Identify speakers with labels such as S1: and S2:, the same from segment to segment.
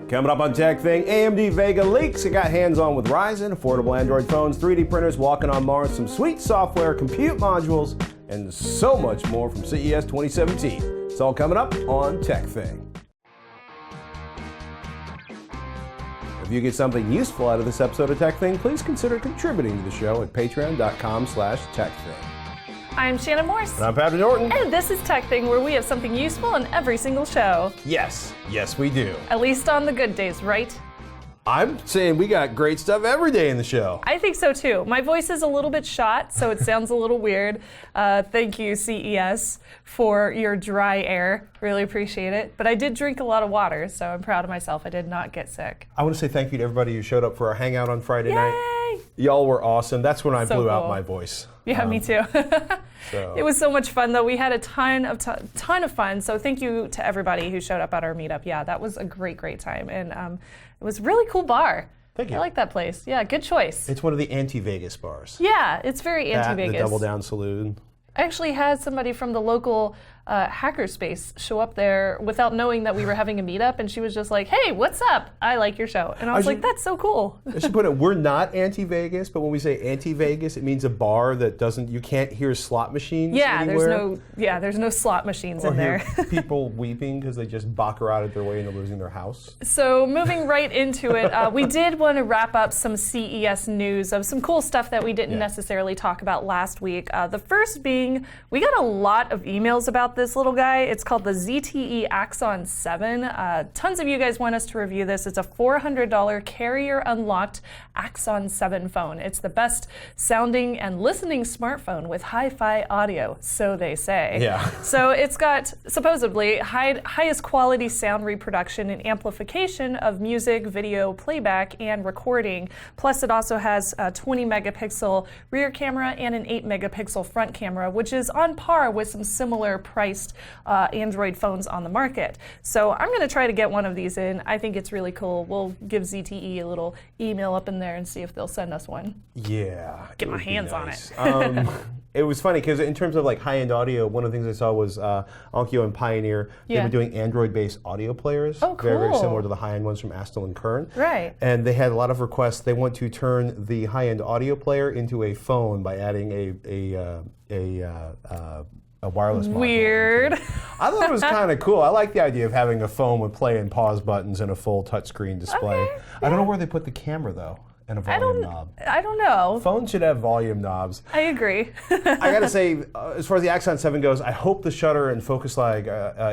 S1: Coming up on Tech Thing, AMD Vega leaks. It got hands-on with Ryzen, affordable Android phones, 3D printers, walking on Mars, some sweet software, compute modules, and so much more from CES 2017. It's all coming up on Tech Thing. If you get something useful out of this episode of Tech Thing, please consider contributing to the show at patreon.com/techthing.
S2: I'm Shannon Morse.
S1: And I'm Patrick Norton.
S2: And this is Tech Thing, where we have something useful in every single show.
S1: Yes, we do.
S2: At least on the good days, right?
S1: I'm saying we got great stuff every day in the show.
S2: I think so too. My voice is a little bit shot, so it sounds a little weird. Thank you, CES, for your dry air. Really appreciate it. But I did drink a lot of water, so I'm proud of myself. I did not get sick.
S1: I want to say thank you to everybody who showed up for our hangout on Friday night.
S2: Yay!
S1: Y'all were awesome. That's when I
S2: So
S1: blew out
S2: cool.
S1: my voice.
S2: Yeah, me too.
S1: So.
S2: It was so much fun, though. We had a ton of fun. So thank you to everybody who showed up at our meetup. Yeah, that was a great time, and it was a really cool bar.
S1: Thank you.
S2: I like that place. Yeah, good choice.
S1: It's one of the anti-Vegas bars.
S2: Yeah, it's very anti-Vegas.
S1: The Double Down Saloon.
S2: I actually had somebody from the local hackerspace show up there without knowing that we were having a meetup, and she was just like, "Hey, what's up? I like your show." And I was like, "That's so cool."
S1: I should put it, we're not anti-Vegas, but when we say anti-Vegas, it means a bar that you can't hear slot machines anywhere.
S2: There's no slot machines
S1: or
S2: in there.
S1: Hear people weeping because they just baccarat their way into losing their house.
S2: So moving right into it, we did want to wrap up some CES news of some cool stuff that we didn't necessarily talk about last week. The first being, we got a lot of emails about this little guy. It's called the ZTE Axon 7. Tons of you guys want us to review this. It's a $400 carrier unlocked Axon 7 phone. It's the best sounding and listening smartphone with hi-fi audio, so they say.
S1: Yeah.
S2: So it's got supposedly highest quality sound reproduction and amplification of music, video, playback, and recording. Plus it also has a 20 megapixel rear camera and an 8 megapixel front camera, which is on par with some similar priced Android phones on the market. So I'm going to try to get one of these in. I think it's really cool. We'll give ZTE a little email up in there and see if they'll send us one.
S1: Yeah.
S2: Get my hands on it.
S1: It was funny because in terms of like high-end audio, one of the things I saw was Onkyo and Pioneer. They were doing Android-based audio players.
S2: Oh, cool.
S1: Very similar to the high-end ones from Aston and Kern.
S2: Right.
S1: And they had a lot of requests. They want to turn the high-end audio player into a phone by adding a wireless module.
S2: Weird.
S1: I thought it was kind of cool. I like the idea of having a phone with play and pause buttons and a full touchscreen display.
S2: Okay,
S1: I don't know where they put the camera though, and a volume knob.
S2: I don't know.
S1: Phones should have volume knobs.
S2: I agree.
S1: I gotta say, as far as the Axon 7 goes, I hope the shutter and focus lag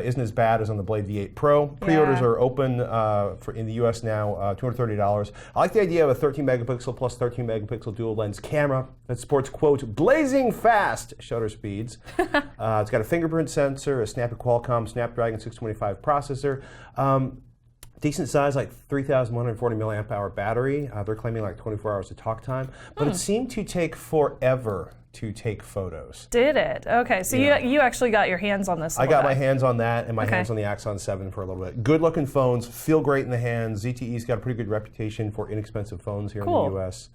S1: isn't as bad as on the Blade V8 Pro. Pre-orders are open in the US now, $230. I like the idea of a 13 megapixel plus 13 megapixel dual lens camera that supports, quote, blazing fast shutter speeds. It's got a fingerprint sensor, a snappy Qualcomm Snapdragon 625 processor. Decent size, like 3,140 milliamp hour battery. They're claiming like 24 hours of talk time, but it seemed to take forever to take photos.
S2: Did it? Okay, so you actually got your hands on this.
S1: I got my hands on that and my hands on the Axon 7 for a little bit. Good looking phones, feel great in the hands. ZTE's got a pretty good reputation for inexpensive phones here in the US.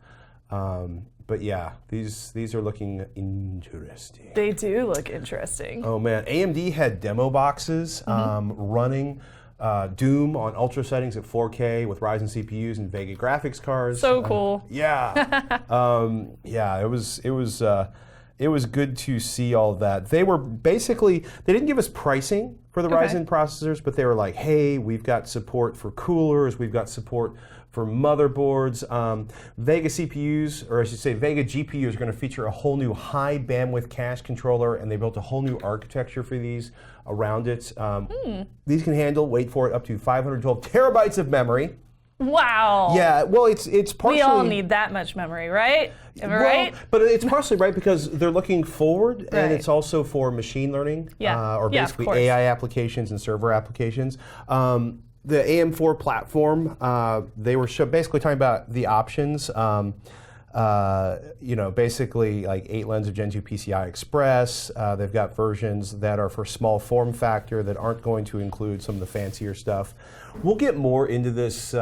S1: But yeah, these are looking interesting.
S2: They do look interesting.
S1: Oh man, AMD had demo boxes running Doom on ultra settings at 4K with Ryzen CPUs and Vega graphics cards.
S2: So cool.
S1: It was good to see all of that. They were they didn't give us pricing for the Ryzen processors, but they were like, hey, we've got support for coolers, we've got support for motherboards. Vega CPUs, or I should say Vega GPUs, are going to feature a whole new high bandwidth cache controller, and they built a whole new architecture for these around it. These can handle, wait for it, up to 512 terabytes of memory.
S2: Wow.
S1: Yeah, well, it's partially...
S2: We all need that much memory, right? Am I right?
S1: But it's partially right because they're looking forward, and it's also for machine learning, or basically AI applications and server applications. The AM4 platform, they were basically talking about the options. Basically like 8 lens of Gen 2 PCI Express. They've got versions that are for small form factor that aren't going to include some of the fancier stuff. We'll get more into this.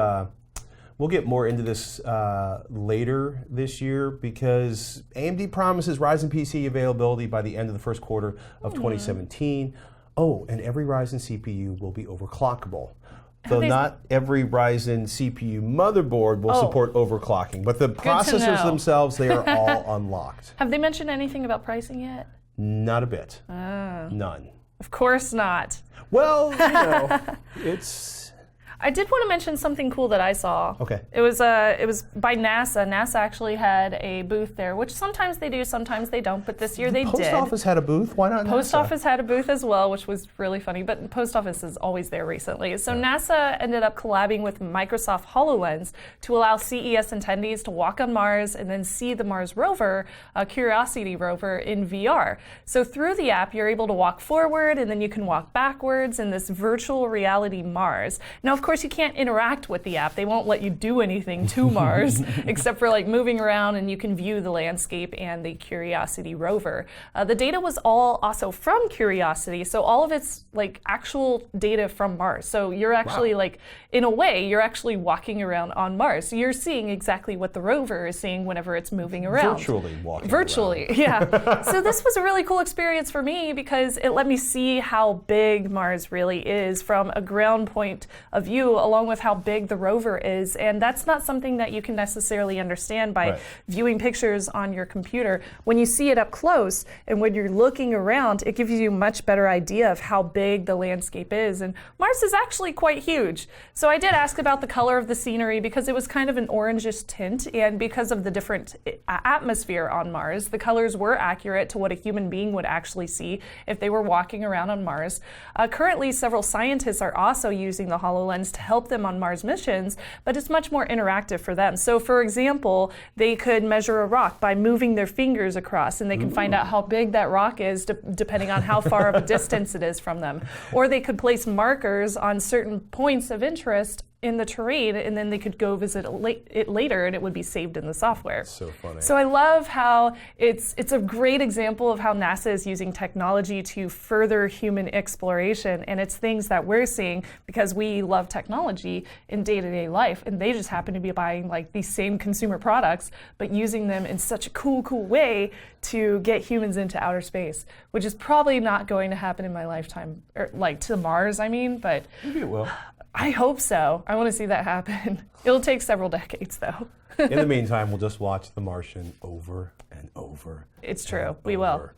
S1: Later this year because AMD promises Ryzen PC availability by the end of the first quarter of 2017. Oh, and every Ryzen CPU will be overclockable. Though not every Ryzen CPU motherboard will support overclocking. But the processors themselves, they are all unlocked.
S2: Have they mentioned anything about pricing yet?
S1: Not a bit. None.
S2: Of course not.
S1: Well, it's...
S2: I did want to mention something cool that I saw.
S1: Okay.
S2: It was by NASA. NASA actually had a booth there, which sometimes they do, sometimes they don't, but this year they did.
S1: Post office had a booth? Why not NASA?
S2: Post office had a booth as well, which was really funny, but post office is always there recently. So NASA ended up collabing with Microsoft Hololens to allow CES attendees to walk on Mars and then see the Mars Rover, Curiosity rover, in VR. So through the app, you're able to walk forward and then you can walk backwards in this virtual reality Mars. Now, of course, you can't interact with the app. They won't let you do anything to Mars except for like moving around, and you can view the landscape and the Curiosity rover. The data was all also from Curiosity, so all of it's like actual data from Mars. So you're actually like, in a way, you're actually walking around on Mars. So you're seeing exactly what the rover is seeing whenever it's moving around.
S1: Virtually walking
S2: Virtually, yeah. So this was a really cool experience for me because it let me see how big Mars really is from a ground point of view, along with how big the rover is. And that's not something that you can necessarily understand by viewing pictures on your computer. When you see it up close and when you're looking around, it gives you a much better idea of how big the landscape is. And Mars is actually quite huge. So I did ask about the color of the scenery because it was kind of an orangish tint, and because of the different atmosphere on Mars, the colors were accurate to what a human being would actually see if they were walking around on Mars. Currently, several scientists are also using the HoloLens to help them on Mars missions, but it's much more interactive for them. So for example, they could measure a rock by moving their fingers across, and they can find out how big that rock is depending on how far of a distance it is from them. Or they could place markers on certain points of interest in the terrain, and then they could go visit it later, and it would be saved in the software.
S1: That's so funny.
S2: So I love how it's a great example of how NASA is using technology to further human exploration, and it's things that we're seeing because we love technology in day-to-day life, and they just happen to be buying like these same consumer products, but using them in such a cool way to get humans into outer space, which is probably not going to happen in my lifetime, or like to Mars, I mean, but
S1: maybe it will.
S2: I hope so. I want to see that happen. It'll take several decades, though.
S1: In the meantime, we'll just watch The Martian over and over.
S2: It's true. We will.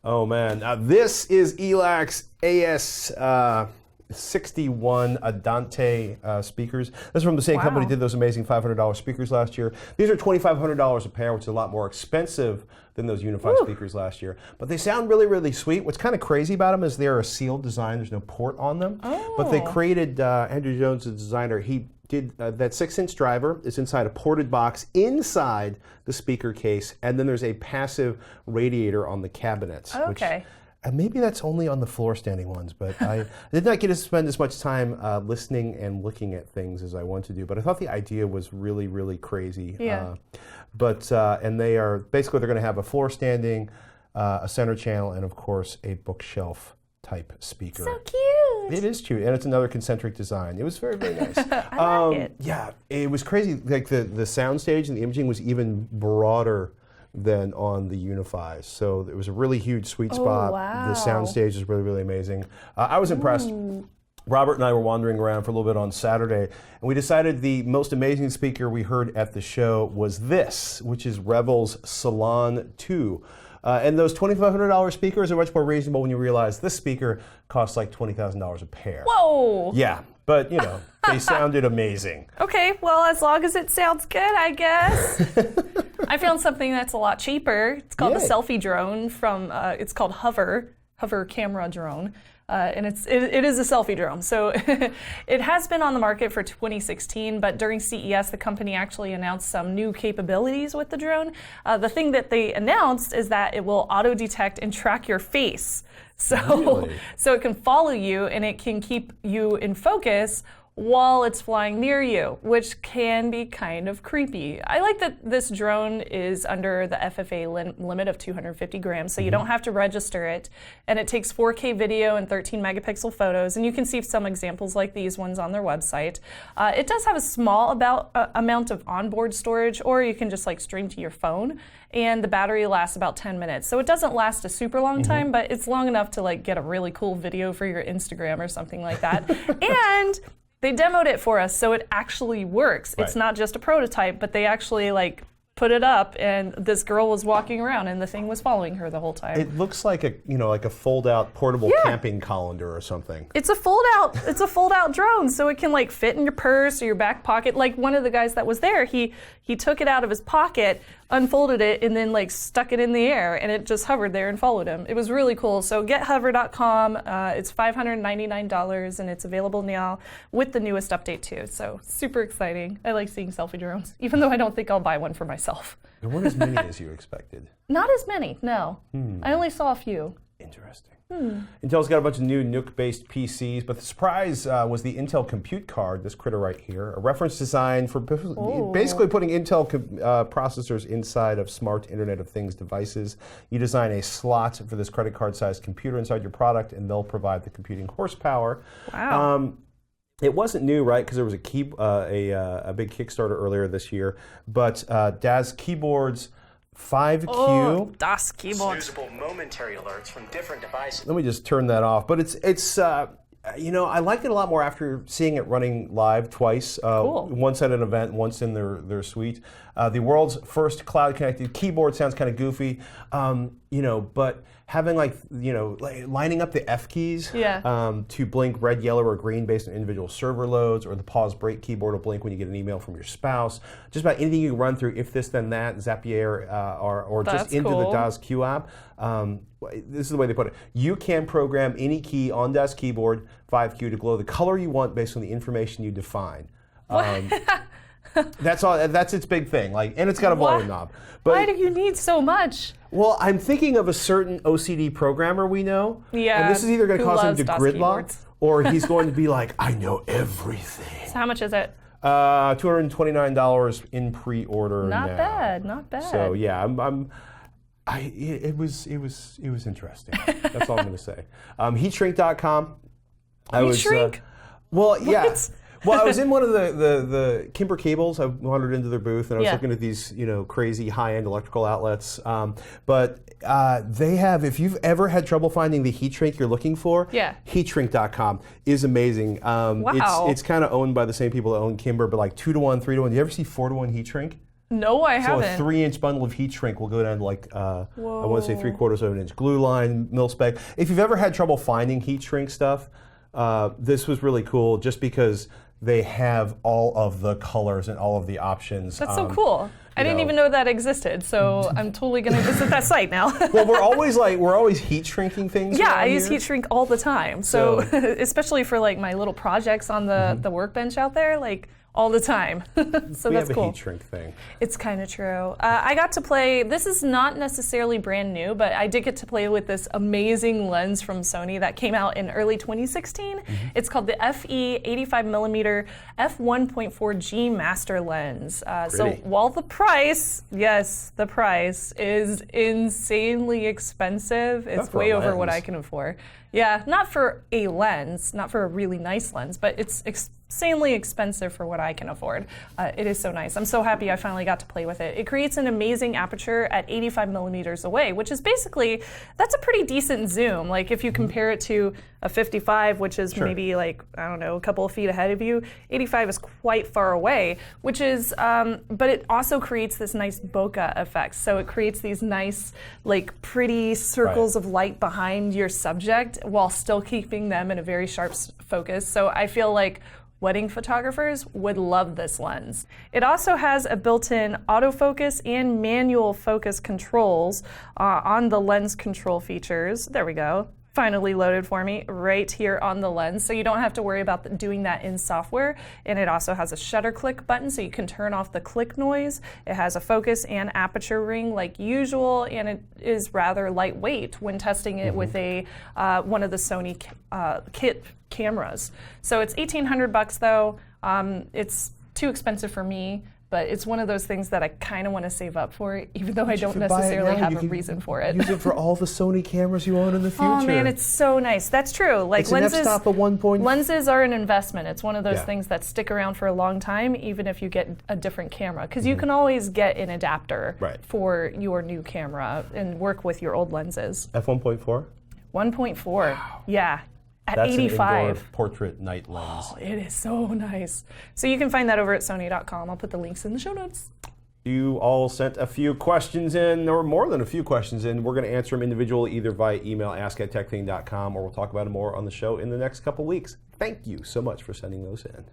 S1: Oh, man. This is Elac's AS61 Adante speakers. This is from the same company that did those amazing $500 speakers last year. These are $2,500 a pair, which is a lot more expensive than those unified speakers last year. But they sound really sweet. What's kind of crazy about them is they're a sealed design. There's no port on them. But they created, Andrew Jones, the designer, he did that 6-inch driver is inside a ported box inside the speaker case, and then there's a passive radiator on the cabinets.
S2: Okay.
S1: And maybe that's only on the floor standing ones, but I did not get to spend as much time listening and looking at things as I want to do. But I thought the idea was really crazy.
S2: Yeah.
S1: And they are, basically they're going to have a floor standing, a center channel, and of course a bookshelf type speaker.
S2: So cute.
S1: It is cute, and it's another concentric design. It was very nice.
S2: I like it.
S1: Yeah, it was crazy. Like the sound stage and the imaging was even broader than on the Unifies. So it was a really huge sweet spot. The sound stage is really amazing. I was impressed. Robert and I were wandering around for a little bit on Saturday, and we decided the most amazing speaker we heard at the show was this, which is Revel's Salon 2. And those $2,500 speakers are much more reasonable when you realize this speaker costs like $20,000 a pair.
S2: Whoa!
S1: Yeah, but you know, they sounded amazing.
S2: Okay, well, as long as it sounds good, I guess. I found something that's a lot cheaper. It's called the Selfie drone from, it's called Hover camera drone. And it is a selfie drone. So it has been on the market for 2016, but during CES, the company actually announced some new capabilities with the drone. The thing that they announced is that it will auto-detect and track your face. So it can follow you and it can keep you in focus while it's flying near you, which can be kind of creepy. I like that this drone is under the FFA limit of 250 grams, so you don't have to register it, and it takes 4K video and 13 megapixel photos, and you can see some examples like these ones on their website. It does have a small amount of onboard storage, or you can just like stream to your phone, and the battery lasts about 10 minutes. So it doesn't last a super long time, but it's long enough to like get a really cool video for your Instagram or something like that. And They demoed it for us, so it actually works.
S1: Right.
S2: It's not just a prototype, but they actually like put it up, and this girl was walking around, and the thing was following her the whole time.
S1: It looks like a fold-out portable camping colander or something.
S2: It's a fold-out drone, so it can like fit in your purse or your back pocket. Like one of the guys that was there, he took it out of his pocket, unfolded it, and then like stuck it in the air, and it just hovered there and followed him. It was really cool. So gethover.com. It's $599, and it's available now with the newest update too. So super exciting. I like seeing selfie drones, even though I don't think I'll buy one for myself.
S1: There weren't as many as you expected.
S2: Not as many, no. I only saw a few.
S1: Interesting. Intel's got a bunch of new NUC-based PCs, but the surprise was the Intel Compute Card, this critter right here, a reference design for basically putting Intel processors inside of smart Internet of Things devices. You design a slot for this credit card-sized computer inside your product, and they'll provide the computing horsepower.
S2: Wow.
S1: It wasn't new, right? Because there was a big Kickstarter earlier this year, but DIYZ Keyboards 5Q.
S2: DIYZ keyboards.
S3: Usable momentary alerts from different devices.
S1: Let me just turn that off. But it's I liked it a lot more after seeing it running live twice.
S2: Cool.
S1: Once at an event, once in their suite. The world's first cloud-connected keyboard sounds kind of goofy, but having lining up the F keys to blink red, yellow, or green based on individual server loads, or the pause break keyboard will blink when you get an email from your spouse. Just about anything you can run through if this then that, Zapier, or just into the DIYZ Q app. This is the way they put it. You can program any key on DIYZ keyboard 5Q to glow the color you want based on the information you define. That's all. That's its big thing. And it's got a volume knob. But
S2: why do you need so much?
S1: Well, I'm thinking of a certain OCD programmer we know.
S2: Yeah.
S1: And this is either going to cause him to
S2: DIYZ
S1: gridlock,
S2: keyboards.
S1: or he's going to be like, I know everything.
S2: So how much is it?
S1: $229 in pre-order.
S2: Not bad. Not bad.
S1: So yeah, it was interesting. That's all I'm going to say. Heatshrink.com.
S2: Heatshrink?
S1: Well, yeah. Well, I was in one of the Kimber Cables. I wandered into their booth, and I was looking at these, crazy high-end electrical outlets. But they have, if you've ever had trouble finding the heat shrink you're looking for, heatshrink.com is amazing.
S2: Wow.
S1: It's kind of owned by the same people that own Kimber, but like 2-to-1, 3-to-1. Do you ever see 4-to-1 heat shrink?
S2: No, I haven't.
S1: So a 3-inch bundle of heat shrink will go down to I want to say 3/4 of an inch glue line, mil spec. If you've ever had trouble finding heat shrink stuff, this was really cool just because they have all of the colors and all of the options.
S2: That's so cool. I didn't even know that existed, so I'm totally going to visit that site now.
S1: Well, we're always heat shrinking things.
S2: Yeah, I use heat shrink all the time. So especially for my little projects on the workbench out there, all the time. So
S1: we
S2: that's
S1: have
S2: cool.
S1: a heat shrink thing.
S2: It's kind of true. I got to play, this is not necessarily brand new, but I did get to play with this amazing lens from Sony that came out in early 2016. It's called the FE 85mm F1.4 GMaster lens. So while the price is insanely expensive, it's way over what I can afford. Yeah, not for a lens, not for a really nice lens, but it's insanely expensive for what I can afford. It is so nice. I'm so happy I finally got to play with it. It creates an amazing aperture at 85 millimeters away, which is basically, that's a pretty decent zoom. If you compare it to a 55, which is maybe a couple of feet ahead of you, 85 is quite far away, which is, but it also creates this nice bokeh effect. So it creates these nice, pretty circles of light behind your subject while still keeping them in a very sharp focus. So I feel like wedding photographers would love this lens. It also has a built-in autofocus and manual focus controls on the lens control features. There we go. Finally loaded for me right here on the lens, so you don't have to worry about doing that in software. And it also has a shutter click button, so you can turn off the click noise. It has a focus and aperture ring like usual, and it is rather lightweight when testing it with a one of the Sony kit cameras. So it's $1,800 though. It's too expensive for me, but it's one of those things that I kind of want to save up for, even though I don't necessarily have a reason for it.
S1: Use it for all the Sony cameras you own in the future.
S2: Oh man, it's so nice. That's true.
S1: It's lenses, an f-stop of 1
S2: lenses are an investment. It's one of those things that stick around for a long time, even if you get a different camera, because you can always get an adapter for your new camera and work with your old lenses.
S1: F1.4?
S2: 1.4. Wow. Yeah. At
S1: That's
S2: 85.
S1: an indoor portrait night lens.
S2: Oh, it is so nice. So you can find that over at Sony.com. I'll put the links in the show notes.
S1: You all sent a few questions in, or more than a few questions in. We're going to answer them individually, either via email, ask@techthing.com, or we'll talk about them more on the show in the next couple weeks. Thank you so much for sending those in.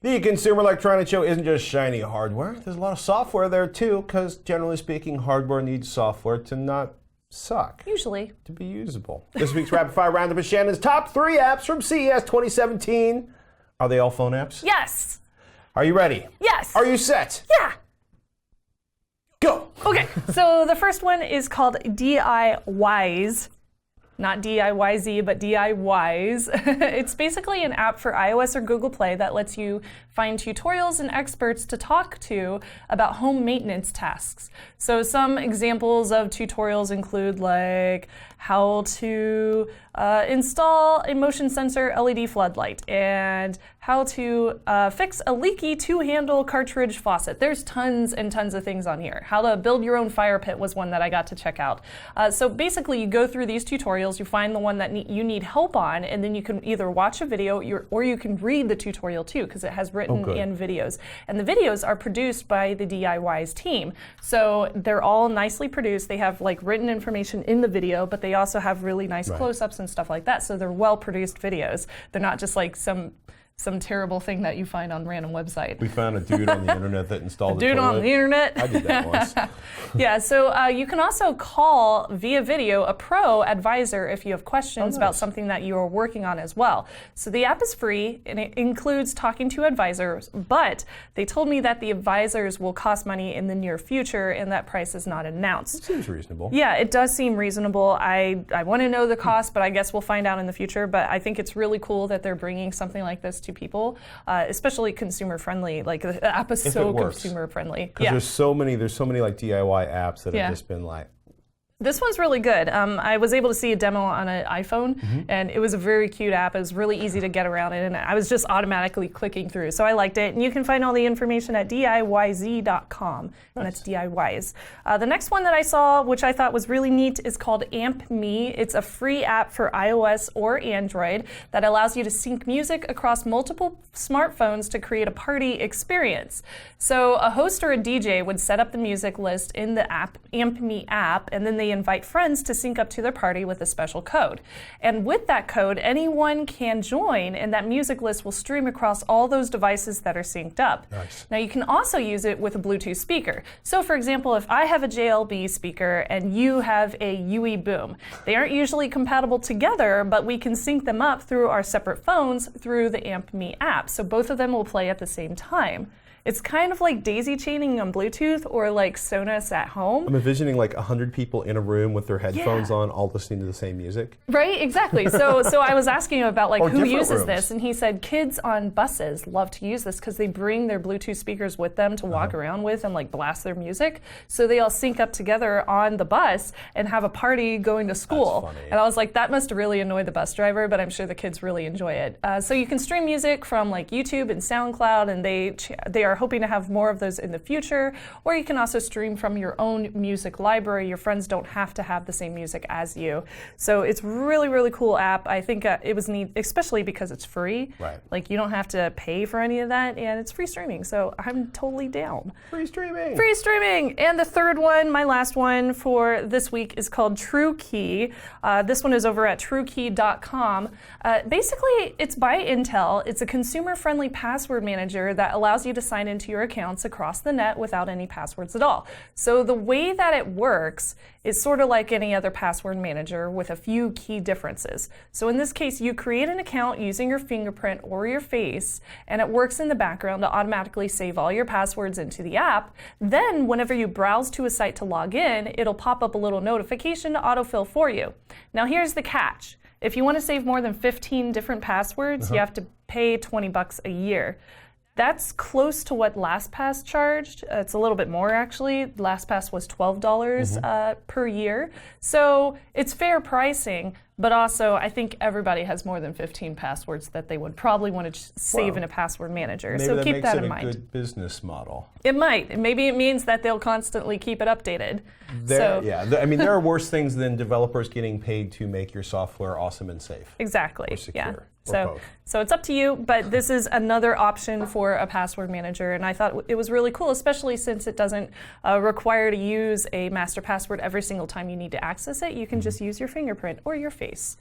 S1: The Consumer Electronics Show isn't just shiny hardware. There's a lot of software there, too, because generally speaking, hardware needs software to not suck.
S2: Usually.
S1: To be usable. This week's Rapid Fire Roundup is Shannon's top 3 apps from CES 2017. Are they all phone apps?
S2: Yes.
S1: Are you ready?
S2: Yes.
S1: Are you set?
S2: Yeah.
S1: Go.
S2: Okay, so the first one is called DIYZ. Not DIYZ, but DIYZ. It's basically an app for iOS or Google Play that lets you find tutorials and experts to talk to about home maintenance tasks. So some examples of tutorials include like how to install a motion sensor LED floodlight and how to fix a leaky 2-handle cartridge faucet. There's tons and tons of things on here. How to build your own fire pit was one that I got to check out. So basically you go through these tutorials, you find the one that you need help on, and then you can either watch a video or you can read the tutorial too, because it has written and videos. And the videos are produced by the DIYZ team. So they're all nicely produced. They have like written information in the video, but they also have really nice close-ups and stuff like that. So they're well-produced videos. They're not just like some terrible thing that you find on random website.
S1: We found a dude on the internet that installed
S2: a dude on the internet.
S1: I did that once.
S2: Yeah, so you can also call via video a pro advisor if you have questions about something that you are working on as well. So the app is free and it includes talking to advisors, but they told me that the advisors will cost money in the near future and that price is not announced.
S1: It seems reasonable.
S2: Yeah, it does seem reasonable. I want to know the cost, but I guess we'll find out in the future. But I think it's really cool that they're bringing something like this to people, especially consumer friendly. Like the app is so consumer friendly.
S1: Because there's so many like DIY apps that have just been like.
S2: This one's really good. I was able to see a demo on an iPhone, and it was a very cute app. It was really easy to get around it, and I was just automatically clicking through. So I liked it, and you can find all the information at DIYZ.com, and that's DIYZ. The next one that I saw, which I thought was really neat, is called AmpME. It's a free app for iOS or Android that allows you to sync music across multiple smartphones to create a party experience. So a host or a DJ would set up the music list in the AmpME app, and then they invite friends to sync up to their party with a special code. And with that code, anyone can join, and that music list will stream across all those devices that are synced up.
S1: Nice.
S2: Now you can also use it with a Bluetooth speaker. So for example, if I have a JLB speaker and you have a UE Boom, they aren't usually compatible together, but we can sync them up through our separate phones through the AmpME app. So both of them will play at the same time. It's kind of like daisy chaining on Bluetooth or like Sonos at home.
S1: I'm envisioning like 100 people in a room with their headphones on, all listening to the same music.
S2: Right, exactly. So I was asking him about like who uses
S1: rooms.
S2: this, and he said kids on buses love to use this because they bring their Bluetooth speakers with them to walk around with and like blast their music. So they all sync up together on the bus and have a party going to school.
S1: That's funny.
S2: And I was like, that must really annoy the bus driver, but I'm sure the kids really enjoy it. So you can stream music from like YouTube and SoundCloud, and they are hoping to have more of those in the future, or you can also stream from your own music library. Your friends don't have to have the same music as you. So it's really, really cool app. I think it was neat, especially because it's free.
S1: Right.
S2: Like you don't have to pay for any of that, and it's free streaming. So I'm totally down.
S1: Free streaming.
S2: Free streaming. And the third one, my last one for this week, is called TrueKey. This one is over at TrueKey.com. Basically, it's by Intel. It's a consumer-friendly password manager that allows you to sign into your accounts across the net without any passwords at all. So the way that it works is sort of like any other password manager with a few key differences. So in this case, you create an account using your fingerprint or your face, and it works in the background to automatically save all your passwords into the app. Then whenever you browse to a site to log in, it'll pop up a little notification to autofill for you. Now here's the catch. If you want to save more than 15 different passwords, you have to pay $20 a year. That's close to what LastPass charged. It's a little bit more, actually. LastPass was $12 per year. So it's fair pricing, But also, I think everybody has more than 15 passwords that they would probably want to save in a password manager.
S1: Maybe
S2: so
S1: that
S2: keep
S1: makes
S2: that
S1: it
S2: in
S1: a
S2: mind.
S1: good business model.
S2: It might. Maybe it means that they'll constantly keep it updated.
S1: I mean, there are worse things than developers getting paid to make your software awesome and safe.
S2: Exactly.
S1: Or secure.
S2: Yeah.
S1: Or both.
S2: So it's up to you, but this is another option for a password manager, and I thought it was really cool, especially since it doesn't require to use a master password every single time you need to access it. You can just use your fingerprint or your face.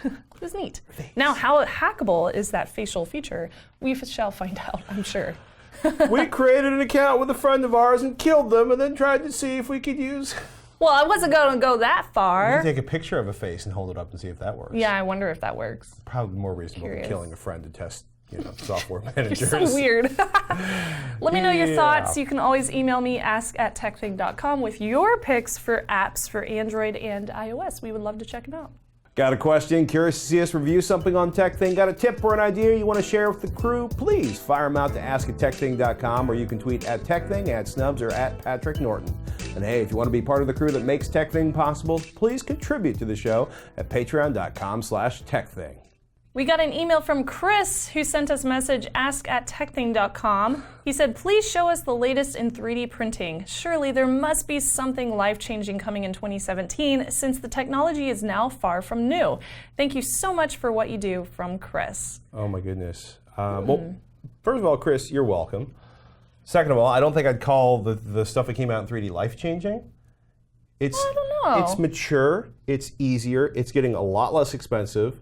S2: It was neat. Now, how hackable is that facial feature? We shall find out, I'm sure.
S1: We created an account with a friend of ours and killed them and then tried to see if we could use...
S2: Well, I wasn't going to go that far.
S1: You can take a picture of a face and hold it up and see if that works.
S2: Yeah, I wonder if that works.
S1: Probably more reasonable than killing a friend to test, software managers.
S2: You're so weird. Let me know your thoughts. You can always email me, ask@techthing.com, with your picks for apps for Android and iOS. We would love to check them out.
S1: Got a question? Curious to see us review something on TechThing? Got a tip or an idea you want to share with the crew? Please fire them out to ask@techthing.com, or you can tweet at TechThing, at Snubs, or at Patrick Norton. And hey, if you want to be part of the crew that makes TechThing possible, please contribute to the show at patreon.com/TechThing.
S2: We got an email from Chris, who sent us a message, ask@techthing.com. He said, please show us the latest in 3D printing. Surely there must be something life-changing coming in 2017, since the technology is now far from new. Thank you so much for what you do, from Chris.
S1: Oh my goodness. Well, first of all, Chris, you're welcome. Second of all, I don't think I'd call the stuff that came out in 3D life-changing. I don't know. It's mature, it's easier, it's getting a lot less expensive.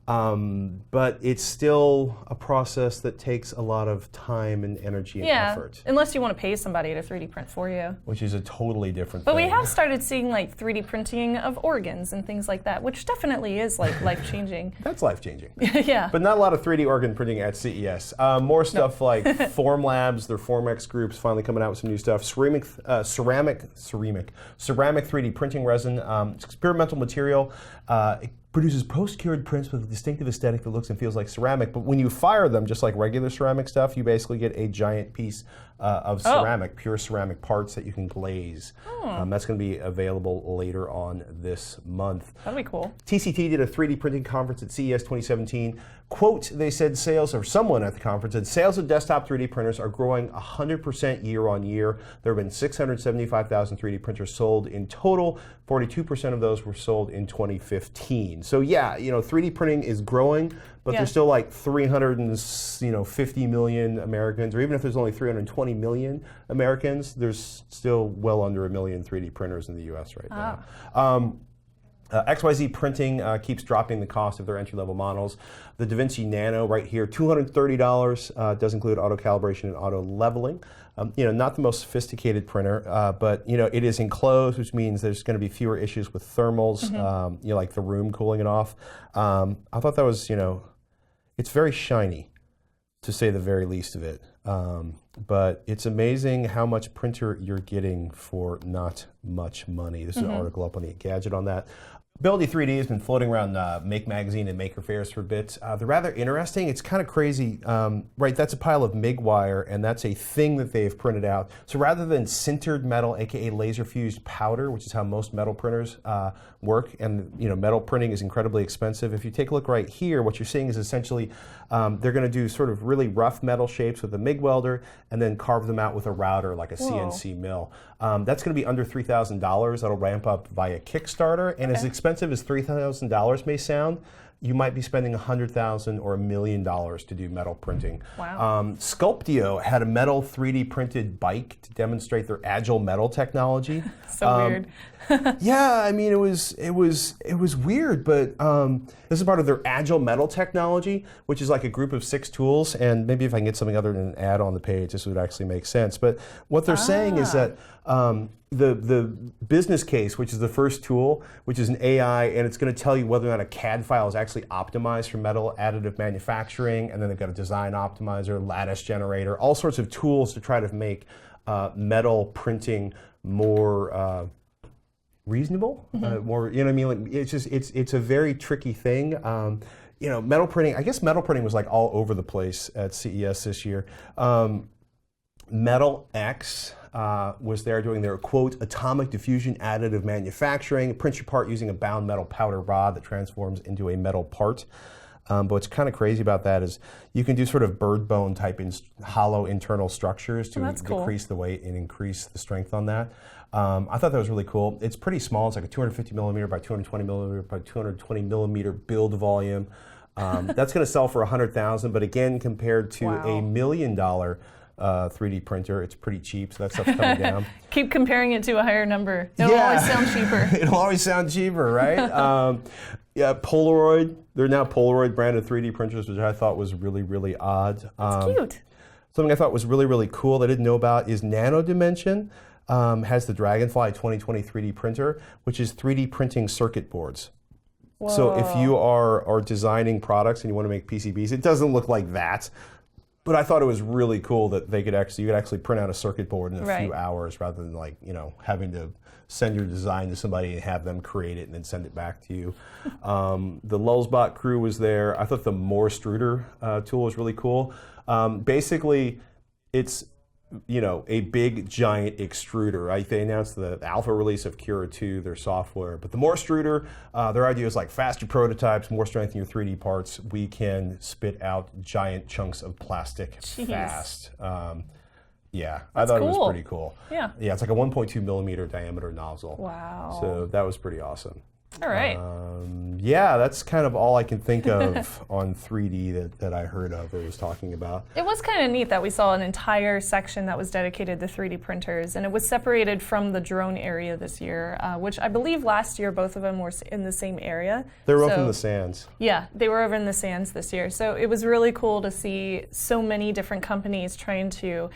S1: But it's still a process that takes a lot of time and energy and effort.
S2: Unless you want to pay somebody to 3D print for you.
S1: Which is a totally different
S2: thing. But we have started seeing 3D printing of organs and things like that, which definitely is life-changing.
S1: That's life-changing.
S2: Yeah.
S1: But not a lot of 3D organ printing at CES. More stuff like Formlabs, their Formex groups finally coming out with some new stuff. Ceramic 3D printing resin. It's experimental material. It produces post-cured prints with a distinctive aesthetic that looks and feels like ceramic. But when you fire them, just like regular ceramic stuff, you basically get a giant piece of ceramic, pure ceramic parts that you can glaze. That's going to be available later on this month.
S2: That'd be cool.
S1: TCT did a 3D printing conference at CES 2017. Quote, they said someone at the conference said, sales of desktop 3D printers are growing 100% year on year. There have been 675,000 3D printers sold in total. 42% of those were sold in 2015. So yeah, 3D printing is growing, but there's still 350 million Americans, or even if there's only 320 million Americans, there's still well under 1 million 3D printers in the US right now. XYZ Printing keeps dropping the cost of their entry-level models. The DaVinci Nano right here, $230, does include auto calibration and auto leveling. Not the most sophisticated printer, but it is enclosed, which means there's going to be fewer issues with thermals, like the room cooling it off. I thought that was, it's very shiny, to say the very least of it. But it's amazing how much printer you're getting for not much money. This is an article up on the Gadget on that. Ability 3D has been floating around Make Magazine and Maker Fairs for bits. They're rather interesting. It's kind of crazy. Right, that's a pile of MIG wire, and that's a thing that they've printed out. So rather than sintered metal, aka laser fused powder, which is how most metal printers work, and metal printing is incredibly expensive. If you take a look right here, what you're seeing is essentially they're going to do sort of really rough metal shapes with a MIG welder, and then carve them out with a router like a CNC mill. That's going to be under $3,000. That'll ramp up via Kickstarter, and as expensive as $3,000 may sound, you might be spending $100,000 or $1 million to do metal printing.
S2: Wow.
S1: Sculptio had a metal 3D printed bike to demonstrate their agile metal technology.
S2: So weird.
S1: Yeah, I mean it was weird, but this is part of their agile metal technology, which is like a group of 6 tools. And maybe if I can get something other than an ad on the page, this would actually make sense. But what they're saying is that the business case, which is the first tool, which is an AI, and it's going to tell you whether or not a CAD file is actually optimized for metal additive manufacturing, and then they've got a design optimizer, lattice generator, all sorts of tools to try to make metal printing more reasonable, more, you know what I mean? Like, it's a very tricky thing. Metal printing, I guess metal printing was like all over the place at CES this year. Metal X was there doing their, quote, atomic diffusion additive manufacturing. Print your part using a bound metal powder rod that transforms into a metal part. But what's kind of crazy about that is you can do sort of bird bone type hollow internal structures to decrease the weight and increase the strength on that. I thought that was really cool. It's pretty small. It's like a 250 millimeter by 220 millimeter by 220 millimeter build volume. That's going to sell for $100,000, but again, compared to a $1 million 3D printer, it's pretty cheap, so that stuff's coming down.
S2: Keep comparing it to a higher number. It'll always sound cheaper.
S1: It'll always sound cheaper, right? Yeah, Polaroid. They're now Polaroid branded 3D printers, which I thought was really, really odd.
S2: It's cute.
S1: Something I thought was really, really cool that I didn't know about is Nano Dimension has the Dragonfly 2020 3D printer, which is 3D printing circuit boards. Whoa. So if you are designing products and you want to make PCBs, it doesn't look like that. But I thought it was really cool that you could actually print out a circuit board in a few hours rather than having to send your design to somebody and have them create it and then send it back to you. The Lulzbot crew was there. I thought the Morstruder tool was really cool. Basically, it's a big giant extruder, right? They announced the alpha release of Cura 2, their software. But the Morstruder, their idea is like faster prototypes, more strength in your 3D parts. We can spit out giant chunks of plastic fast. Yeah, I thought it was pretty cool. Yeah, it's like a 1.2 millimeter diameter nozzle.
S2: Wow.
S1: So that was pretty awesome.
S2: All right.
S1: Yeah, that's kind of all I can think of on 3D that I heard of or was talking about.
S2: It was kind of neat that we saw an entire section that was dedicated to 3D printers, and it was separated from the drone area this year, which I believe last year both of them were in the same area.
S1: They were over in the sands.
S2: Yeah, they were over in the sands this year. So it was really cool to see so many different companies trying to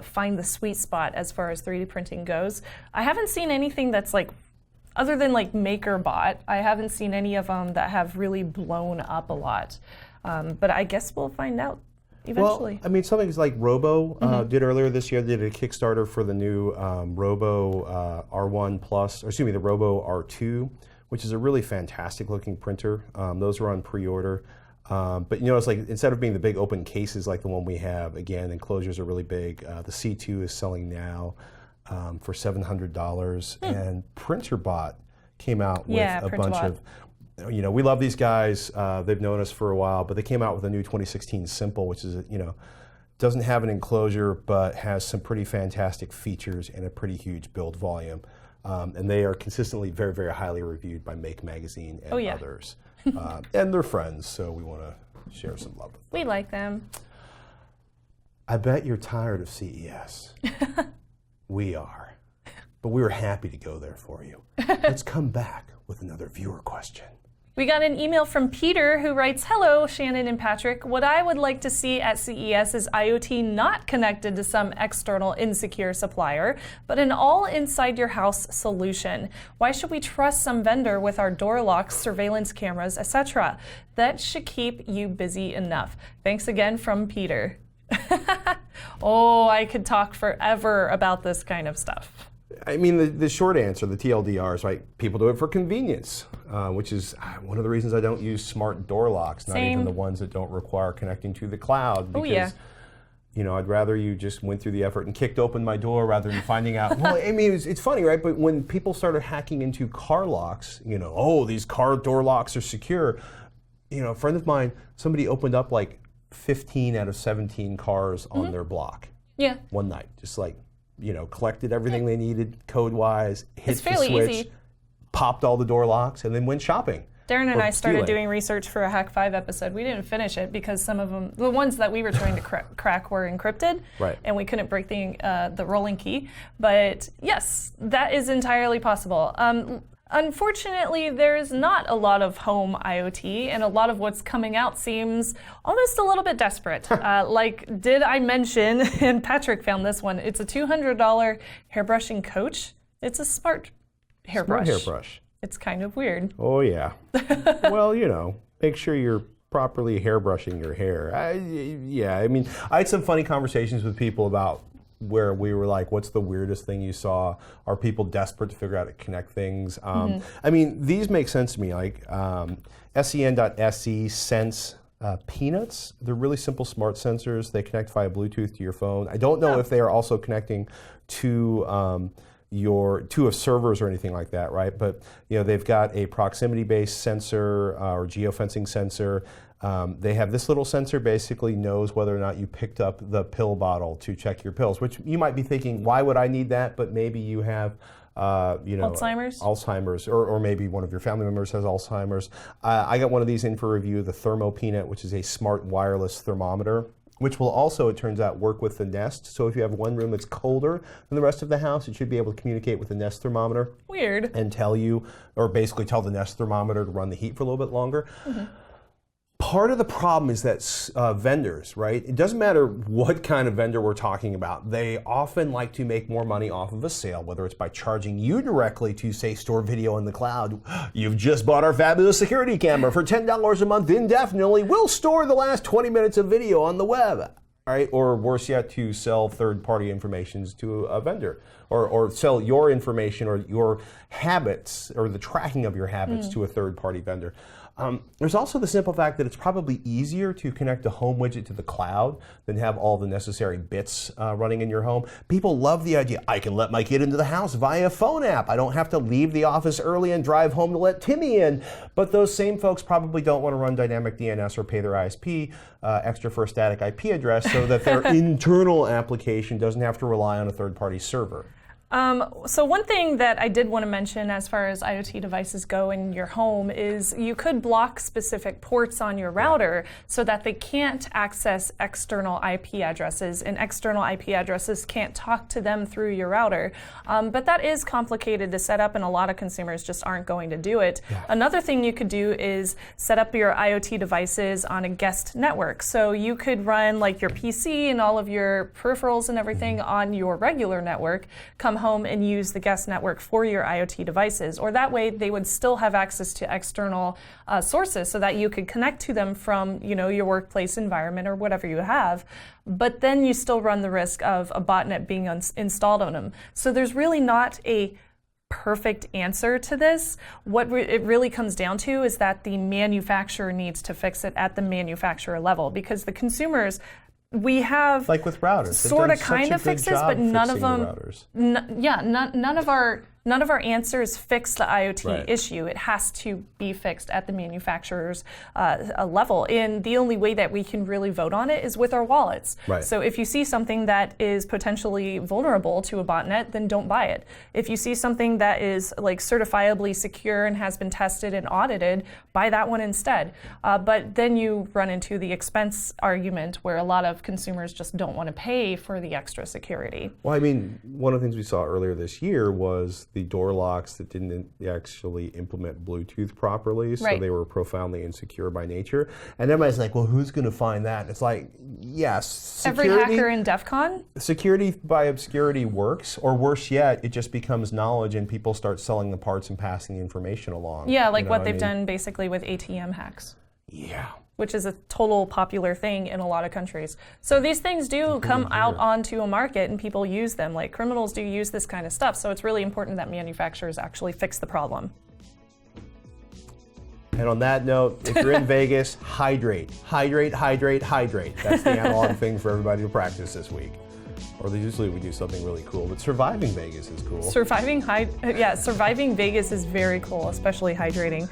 S2: find the sweet spot as far as 3D printing goes. I haven't seen anything that's other than MakerBot, I haven't seen any of them that have really blown up a lot. But I guess we'll find out eventually.
S1: Well, I mean, something like Robo did earlier this year. They did a Kickstarter for the new Robo R1 Plus, or excuse me, the Robo R2, which is a really fantastic looking printer. Those are on pre-order. But it's like instead of being the big open cases like the one we have, again, enclosures are really big. The C2 is selling now for $700, and PrinterBot came out with a bunch of, we love these guys. They've known us for a while, but they came out with a new 2016 Simple, which is, doesn't have an enclosure, but has some pretty fantastic features and a pretty huge build volume. And they are consistently very, very highly reviewed by Make Magazine and others. And they're friends, so we want to share some love with them.
S2: We like them.
S1: I bet you're tired of CES. We are. But we were happy to go there for you. Let's come back with another viewer question.
S2: We got an email from Peter who writes, "Hello, Shannon and Patrick. What I would like to see at CES is IoT not connected to some external insecure supplier, but an all inside your house solution. Why should we trust some vendor with our door locks, surveillance cameras, etc.? That should keep you busy enough. Thanks again from Peter." Oh, I could talk forever about this kind of stuff.
S1: I mean, the short answer, the TLDR, is right. People do it for convenience, which is one of the reasons I don't use smart door locks, not even the ones that don't require connecting to the cloud. Because, I'd rather you just went through the effort and kicked open my door rather than finding out. Well, I mean, it's funny, right? But when people started hacking into car locks, these car door locks are secure. A friend of mine, somebody opened up 15 out of 17 cars on their block.
S2: Yeah.
S1: One night, just collected everything they needed code-wise, hit the switch,
S2: easy.
S1: Popped all the door locks, and then went shopping.
S2: Darren and I started doing research for a Hack 5 episode. We didn't finish it because some of them, the ones that we were trying to crack were encrypted, and we couldn't break the rolling key. But yes, that is entirely possible. Unfortunately, there's not a lot of home IoT, and a lot of what's coming out seems almost a little bit desperate. Did I mention, and Patrick found this one, it's a $200 hairbrushing coach. It's a smart hairbrush.
S1: Smart hairbrush.
S2: It's kind of weird.
S1: Oh, yeah. Well, make sure you're properly hairbrushing your hair. I had some funny conversations with people about where we were like, what's the weirdest thing you saw? Are people desperate to figure out how to connect things? I mean, these make sense to me. Like sen.se, Sense Peanuts. They're really simple smart sensors. They connect via Bluetooth to your phone. I don't know if they are also connecting to to servers or anything like that, right? But they've got a proximity-based sensor or geofencing sensor. They have this little sensor basically knows whether or not you picked up the pill bottle to check your pills, which you might be thinking, why would I need that? But maybe you have Alzheimer's, or maybe one of your family members has Alzheimer's. I got one of these in for review, the Thermo Peanut, which is a smart wireless thermometer, which will also, it turns out, work with the Nest. So if you have one room that's colder than the rest of the house, it should be able to communicate with the Nest thermometer.
S2: Weird.
S1: And tell you, or basically tell the Nest thermometer to run the heat for a little bit longer. Mm-hmm. Part of the problem is that vendors, right? It doesn't matter what kind of vendor we're talking about. They often like to make more money off of a sale, whether it's by charging you directly to, say, store video in the cloud. You've just bought our fabulous security camera for $10 a month indefinitely. We'll store the last 20 minutes of video on the web. All right? Or worse yet, to sell third-party information to a vendor. Or sell your information or your habits or the tracking of your habits to a third-party vendor. There's also the simple fact that it's probably easier to connect a home widget to the cloud than have all the necessary bits running in your home. People love the idea, I can let my kid into the house via phone app. I don't have to leave the office early and drive home to let Timmy in. But those same folks probably don't want to run dynamic DNS or pay their ISP extra for a static IP address so that their internal application doesn't have to rely on a third-party server.
S2: So one thing that I did want to mention as far as IoT devices go in your home is you could block specific ports on your router so that they can't access external IP addresses, and external IP addresses can't talk to them through your router. But that is complicated to set up, and a lot of consumers just aren't going to do it. Yeah. Another thing you could do is set up your IoT devices on a guest network. So you could run like your PC and all of your peripherals and everything on your regular network, come home and use the guest network for your IoT devices, or that way they would still have access to external sources so that you could connect to them from your workplace environment or whatever you have, but then you still run the risk of a botnet being installed on them. So there's really not a perfect answer to this. What it really comes down to is that the manufacturer needs to fix it at the manufacturer level, because the consumers, we have
S1: like with routers,
S2: sort of kind of fixes, but none of them. None of our answers fix the IoT issue. It has to be fixed at the manufacturer's level. And the only way that we can really vote on it is with our wallets. Right. So if you see something that is potentially vulnerable to a botnet, then don't buy it. If you see something that is like certifiably secure and has been tested and audited, buy that one instead. But then you run into the expense argument where a lot of consumers just don't want to pay for the extra security.
S1: Well, I mean, one of the things we saw earlier this year was the door locks that didn't actually implement Bluetooth properly, so they were profoundly insecure by nature. And everybody's like, well, who's going to find that? And it's like, yes, security,
S2: every hacker in DEF CON?
S1: Security by obscurity works, or worse yet, it just becomes knowledge and people start selling the parts and passing the information along.
S2: Yeah, like what they've done basically with ATM hacks.
S1: Yeah.
S2: Which is a total popular thing in a lot of countries. So these things do come out onto a market and people use them. Like criminals do use this kind of stuff. So it's really important that manufacturers actually fix the problem.
S1: And on that note, if you're in Vegas, hydrate. Hydrate, hydrate, hydrate. That's the analog thing for everybody to practice this week. Or usually we do something really cool, but surviving Vegas is cool.
S2: Surviving Vegas is very cool, especially hydrating.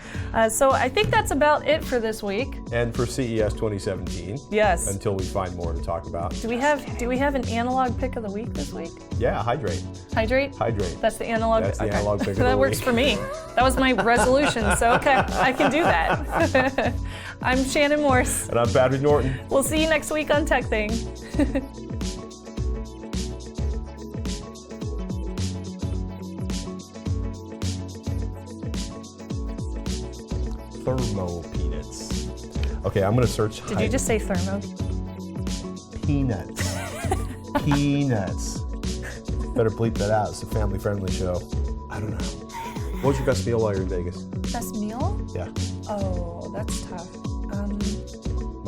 S2: So I think that's about it for this week.
S1: And for CES 2017.
S2: Yes.
S1: Until we find more to talk about.
S2: Do we have an analog pick of the week this week?
S1: Yeah, hydrate.
S2: Hydrate?
S1: Hydrate.
S2: That's the analog.
S1: That's the analog pick of the
S2: That
S1: week.
S2: works for me. That was my resolution, so okay, I can do that. I'm Shannon Morse.
S1: And I'm Patrick Norton.
S2: We'll see you next week on Tech Thing.
S1: Thermo peanuts. Okay, I'm gonna search.
S2: Did you just say thermo?
S1: Peanuts. Peanuts. Better bleep that out. It's a family-friendly show. I don't know. What was your best meal while you were in Vegas?
S2: Best meal?
S1: Yeah.
S2: Oh, that's tough.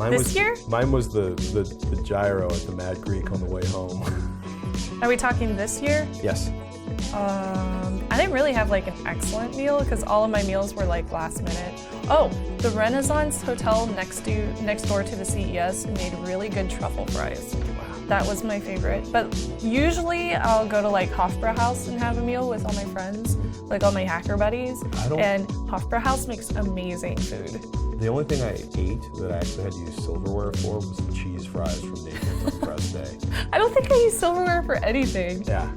S1: This
S2: year?
S1: Mine was the gyro at the Mad Greek on the way home.
S2: Are we talking this year?
S1: Yes.
S2: I didn't really have like an excellent meal because all of my meals were like last minute. Oh, the Renaissance Hotel next door to the CES made really good truffle fries. That was my favorite. But usually I'll go to like Hofbrauhaus and have a meal with all my friends, like all my hacker buddies. And Hofbrauhaus makes amazing food.
S1: The only thing I ate that I actually had to use silverware for was the cheese fries from Nathan's on press day.
S2: I don't think I use silverware for anything.
S1: Yeah,